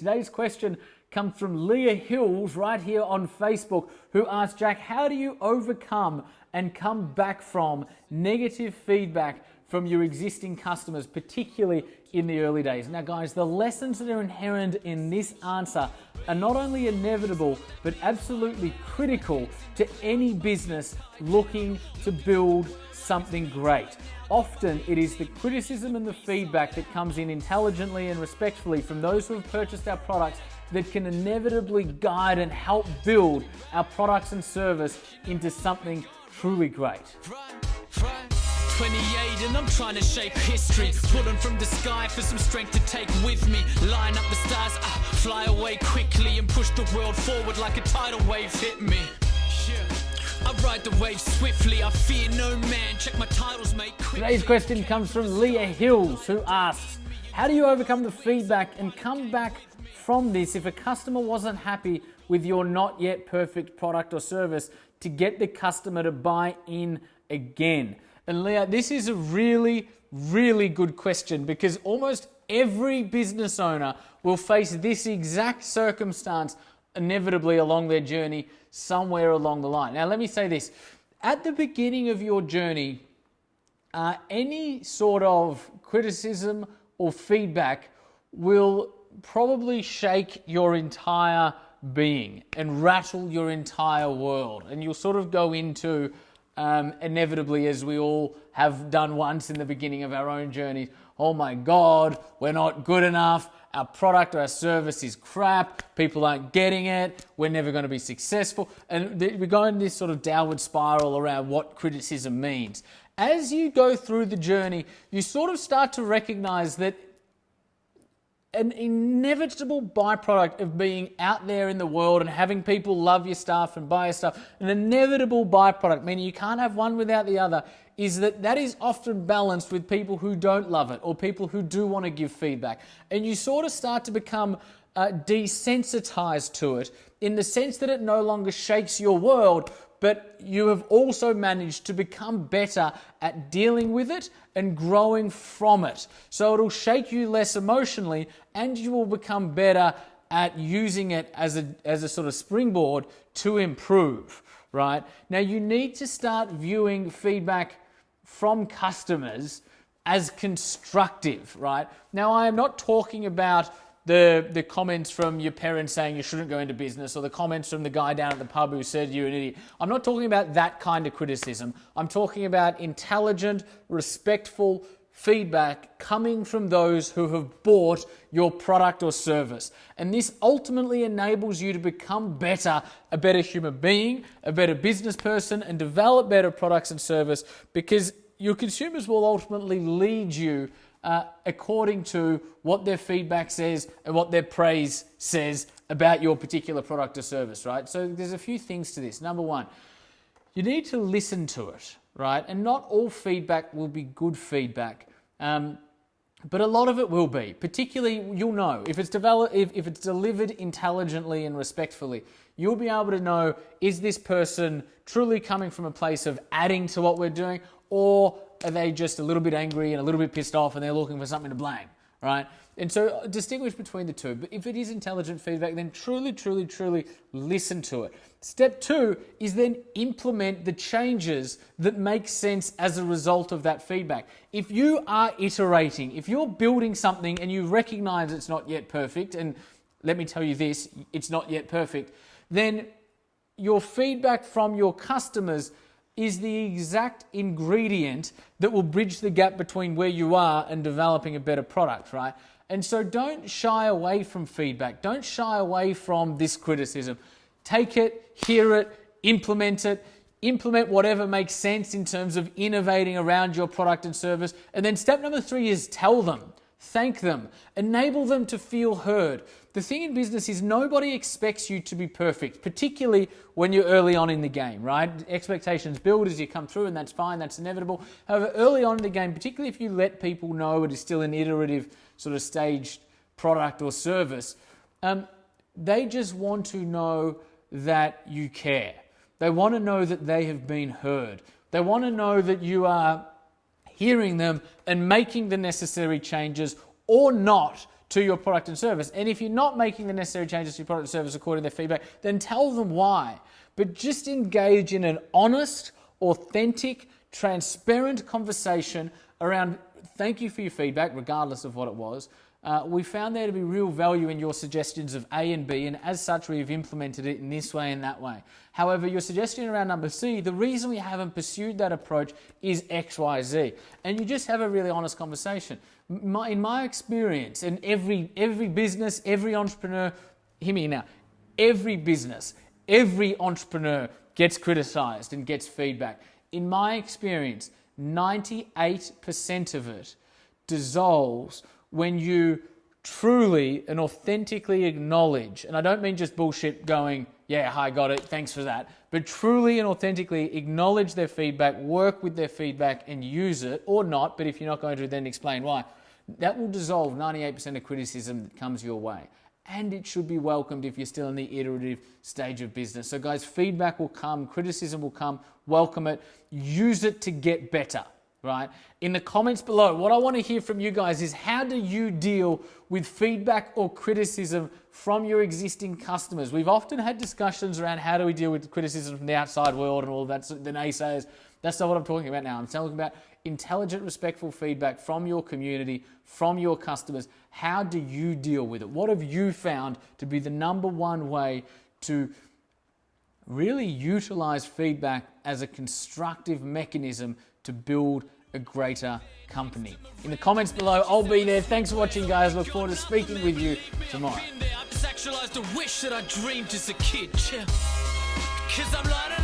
Today's question comes from Leah Hills right here on Facebook, who asked, Jack, how do you overcome and come back from negative feedback from your existing customers, particularly in the early days? Now, guys, the lessons that are inherent in this answer are not only inevitable, but absolutely critical to any business looking to build something great. Often it is the criticism and the feedback that comes in intelligently and respectfully from those who have purchased our products that can inevitably guide and help build our products and service into something truly great. 28 and I'm trying to shape history, pulling from the sky for some strength to take with me, line up the stars, fly away quickly and push the world forward like a tidal wave hit me. I ride the wave swiftly, I fear no man, check my titles mate quickly. Today's question comes from Leah Hills, who asks, how do you overcome the feedback and come back from this if a customer wasn't happy with your not yet perfect product or service to get the customer to buy in again? And Leah, this is a really, really good question, because almost every business owner will face this exact circumstance inevitably along their journey somewhere along the line. Now, let me say this. At the beginning of your journey, any sort of criticism or feedback will probably shake your entire being and rattle your entire world. And you'll sort of go into, inevitably, as we all have done once in the beginning of our own journey, oh my God, we're not good enough. Our product or our service is crap. People aren't getting it. We're never going to be successful. And we go in this sort of downward spiral around what criticism means. As you go through the journey, you sort of start to recognize that an inevitable byproduct of being out there in the world and having people love your stuff and buy your stuff, an inevitable byproduct, meaning you can't have one without the other, is that is often balanced with people who don't love it or people who do want to give feedback. And you sort of start to become desensitized to it in the sense that it no longer shakes your world, but you have also managed to become better at dealing with it and growing from it. So it'll shake you less emotionally, and you will become better at using it as a sort of springboard to improve, right? Now, you need to start viewing feedback from customers as constructive, right? Now, I am not talking about the comments from your parents saying you shouldn't go into business, or the comments from the guy down at the pub who said you're an idiot. I'm not talking about that kind of criticism. I'm talking about intelligent, respectful feedback coming from those who have bought your product or service. And this ultimately enables you to become better, a better human being, a better business person, and develop better products and service, because your consumers will ultimately lead you according to what their feedback says and what their praise says about your particular product or service, right? So there's a few things to this. Number one, you need to listen to it, right? And not all feedback will be good feedback, but a lot of it will be. Particularly, you'll know if it's delivered intelligently and respectfully. You'll be able to know, is this person truly coming from a place of adding to what we're doing, or are they just a little bit angry and a little bit pissed off and they're looking for something to blame, right? And so distinguish between the two. But if it is intelligent feedback, then truly, truly, truly listen to it. Step two is then implement the changes that make sense as a result of that feedback. If you are iterating, if you're building something and you recognize it's not yet perfect, and let me tell you this, it's not yet perfect, then your feedback from your customers is the exact ingredient that will bridge the gap between where you are and developing a better product, right? And so don't shy away from feedback. Don't shy away from this criticism. Take it, hear it, implement whatever makes sense in terms of innovating around your product and service. And then step number 3 is tell them, thank them, enable them to feel heard. The thing in business is nobody expects you to be perfect, particularly when you're early on in the game, right? Expectations build as you come through, and that's fine, that's inevitable. However, early on in the game, particularly if you let people know it is still an iterative sort of staged product or service, they just want to know that you care. They want to know that they have been heard. They want to know that you are hearing them and making the necessary changes or not to your product and service. And if you're not making the necessary changes to your product and service according to their feedback, then tell them why. But just engage in an honest, authentic, transparent conversation around thank you for your feedback, regardless of what it was. We found there to be real value in your suggestions of A and B, and as such, we've implemented it in this way and that way. However, your suggestion around number C, the reason we haven't pursued that approach is X, Y, Z. And you just have a really honest conversation. In my experience, and every business, every entrepreneur, hear me now, every business, every entrepreneur gets criticized and gets feedback. In my experience, 98% of it dissolves when you truly and authentically acknowledge, and I don't mean just bullshit going, yeah, I got it, thanks for that, but truly and authentically acknowledge their feedback, work with their feedback and use it, or not, but if you're not going to, then explain why. That will dissolve 98% of criticism that comes your way. And it should be welcomed if you're still in the iterative stage of business. So guys, feedback will come, criticism will come, welcome it, use it to get better. Right? In the comments below, what I want to hear from you guys is how do you deal with feedback or criticism from your existing customers? We've often had discussions around how do we deal with criticism from the outside world and all of that, the naysayers. That's not what I'm talking about now. I'm talking about intelligent, respectful feedback from your community, from your customers. How do you deal with it? What have you found to be the number one way to really utilize feedback as a constructive mechanism to build a greater company? In the comments below, I'll be there. Thanks for watching, guys. Look forward to speaking with you tomorrow. I've just actualized a wish that I dreamed as a kid. 'Cause I'm learning